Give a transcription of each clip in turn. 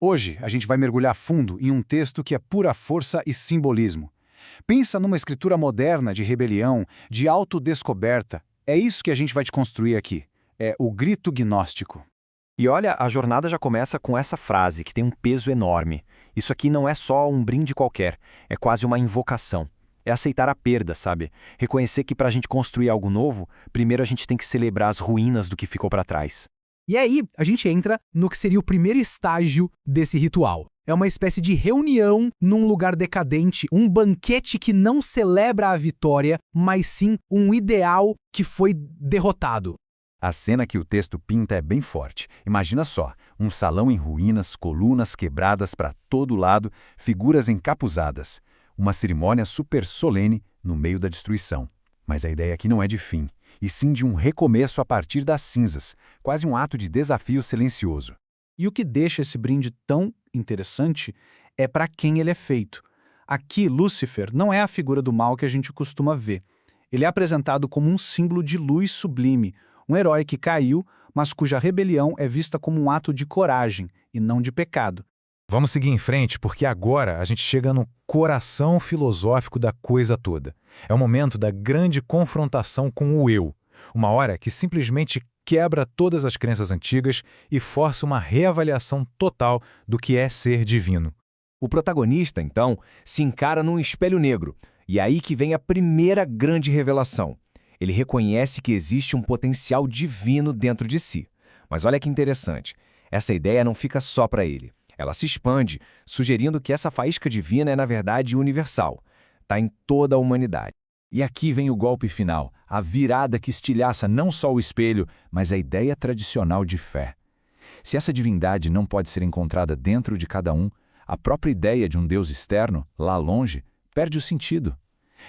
Hoje, a gente vai mergulhar fundo em um texto que é pura força e simbolismo. Pensa numa escritura moderna de rebelião, de autodescoberta. É isso que a gente vai te construir aqui. É o grito gnóstico. E olha, a jornada já começa com essa frase, que tem um peso enorme. Isso aqui não é só um brinde qualquer, é quase uma invocação. É aceitar a perda, sabe? Reconhecer que para a gente construir algo novo, primeiro a gente tem que celebrar as ruínas do que ficou para trás. E aí, a gente entra no que seria o primeiro estágio desse ritual. É uma espécie de reunião num lugar decadente, um banquete que não celebra a vitória, mas sim um ideal que foi derrotado. A cena que o texto pinta é bem forte. Imagina só, um salão em ruínas, colunas quebradas para todo lado, figuras encapuzadas. Uma cerimônia super solene no meio da destruição. Mas a ideia aqui não é de fim, e sim de um recomeço a partir das cinzas, quase um ato de desafio silencioso. E o que deixa esse brinde tão interessante é para quem ele é feito. Aqui, Lúcifer não é a figura do mal que a gente costuma ver. Ele é apresentado como um símbolo de luz sublime, um herói que caiu, mas cuja rebelião é vista como um ato de coragem e não de pecado. Vamos seguir em frente, porque agora a gente chega no coração filosófico da coisa toda. É o momento da grande confrontação com o eu. Uma hora que simplesmente quebra todas as crenças antigas e força uma reavaliação total do que é ser divino. O protagonista, então, se encara num espelho negro. E é aí que vem a primeira grande revelação. Ele reconhece que existe um potencial divino dentro de si. Mas olha que interessante, essa ideia não fica só para ele. Ela se expande, sugerindo que essa faísca divina é, na verdade, universal. Está em toda a humanidade. E aqui vem o golpe final, a virada que estilhaça não só o espelho, mas a ideia tradicional de fé. Se essa divindade não pode ser encontrada dentro de cada um, a própria ideia de um Deus externo, lá longe, perde o sentido.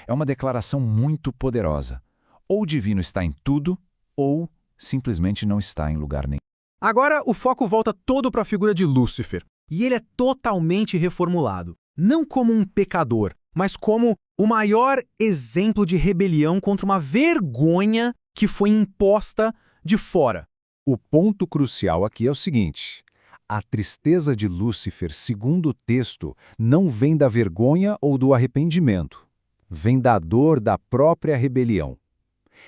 É uma declaração muito poderosa. Ou o divino está em tudo, ou simplesmente não está em lugar nenhum. Agora, o foco volta todo para a figura de Lúcifer. E ele é totalmente reformulado. Não como um pecador, mas como o maior exemplo de rebelião contra uma vergonha que foi imposta de fora. O ponto crucial aqui é o seguinte: a tristeza de Lúcifer, segundo o texto, não vem da vergonha ou do arrependimento. Vem da dor da própria rebelião.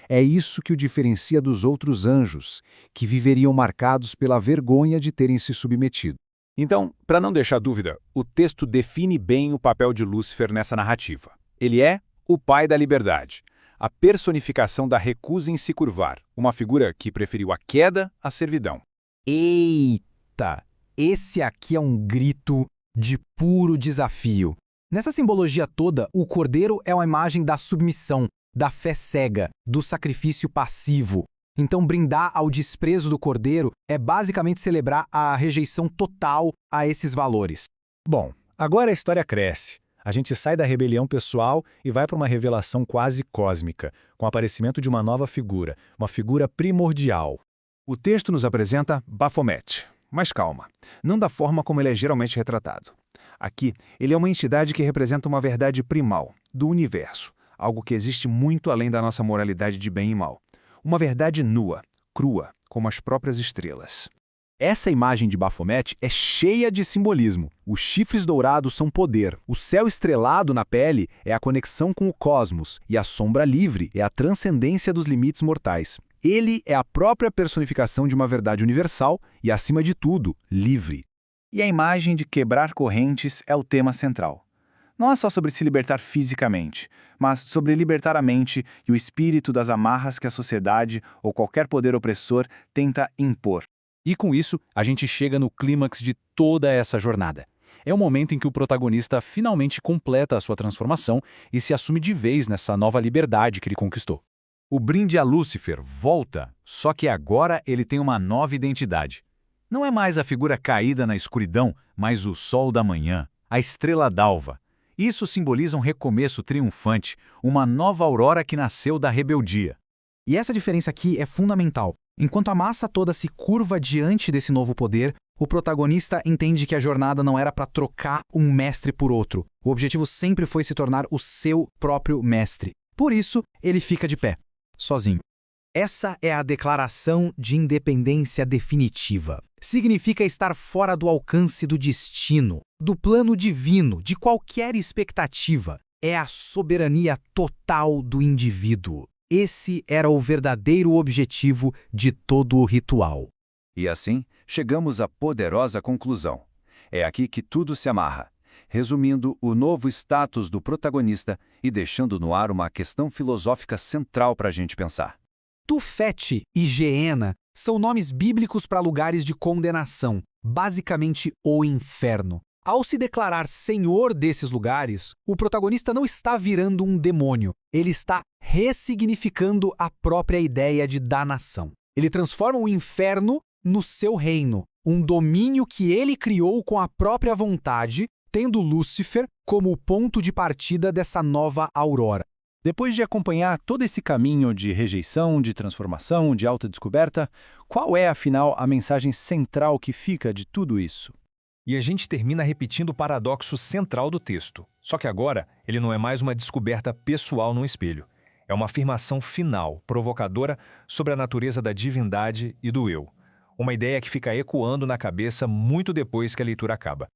É isso que o diferencia dos outros anjos, que viveriam marcados pela vergonha de terem se submetido. Então, para não deixar dúvida, o texto define bem o papel de Lúcifer nessa narrativa. Ele é o pai da liberdade, a personificação da recusa em se curvar, uma figura que preferiu a queda à servidão. Eita! Esse aqui é um grito de puro desafio. Nessa simbologia toda, o cordeiro é uma imagem da submissão, da fé cega, do sacrifício passivo. Então, brindar ao desprezo do cordeiro é basicamente celebrar a rejeição total a esses valores. Bom, agora a história cresce. A gente sai da rebelião pessoal e vai para uma revelação quase cósmica, com o aparecimento de uma nova figura, uma figura primordial. O texto nos apresenta Baphomet, mas calma, não da forma como ele é geralmente retratado. Aqui, ele é uma entidade que representa uma verdade primal, do universo, algo que existe muito além da nossa moralidade de bem e mal. Uma verdade nua, crua, como as próprias estrelas. Essa imagem de Baphomet é cheia de simbolismo. Os chifres dourados são poder, o céu estrelado na pele é a conexão com o cosmos e a sombra livre é a transcendência dos limites mortais. Ele é a própria personificação de uma verdade universal e, acima de tudo, livre. E a imagem de quebrar correntes é o tema central. Não é só sobre se libertar fisicamente, mas sobre libertar a mente e o espírito das amarras que a sociedade ou qualquer poder opressor tenta impor. E com isso, a gente chega no clímax de toda essa jornada. É o momento em que o protagonista finalmente completa a sua transformação e se assume de vez nessa nova liberdade que ele conquistou. O brinde a Lúcifer volta, só que agora ele tem uma nova identidade. Não é mais a figura caída na escuridão, mas o sol da manhã, a estrela d'alva. Isso simboliza um recomeço triunfante, uma nova aurora que nasceu da rebeldia. E essa diferença aqui é fundamental. Enquanto a massa toda se curva diante desse novo poder, o protagonista entende que a jornada não era para trocar um mestre por outro. O objetivo sempre foi se tornar o seu próprio mestre. Por isso, ele fica de pé, sozinho. Essa é a declaração de independência definitiva. significa estar fora do alcance do destino, do plano divino, de qualquer expectativa. É a soberania total do indivíduo. Esse era o verdadeiro objetivo de todo o ritual. E assim, chegamos à poderosa conclusão. É aqui que tudo se amarra, resumindo o novo status do protagonista e deixando no ar uma questão filosófica central para a gente pensar. Tufete e Geena são nomes bíblicos para lugares de condenação, basicamente o inferno. Ao se declarar senhor desses lugares, o protagonista não está virando um demônio, ele está ressignificando a própria ideia de danação. Ele transforma o inferno no seu reino, um domínio que ele criou com a própria vontade, tendo Lúcifer como o ponto de partida dessa nova aurora. Depois de acompanhar todo esse caminho de rejeição, de transformação, de autodescoberta, qual é, afinal, a mensagem central que fica de tudo isso? E a gente termina repetindo o paradoxo central do texto. Só que agora, ele não é mais uma descoberta pessoal num espelho. É uma afirmação final, provocadora, sobre a natureza da divindade e do eu. Uma ideia que fica ecoando na cabeça muito depois que a leitura acaba.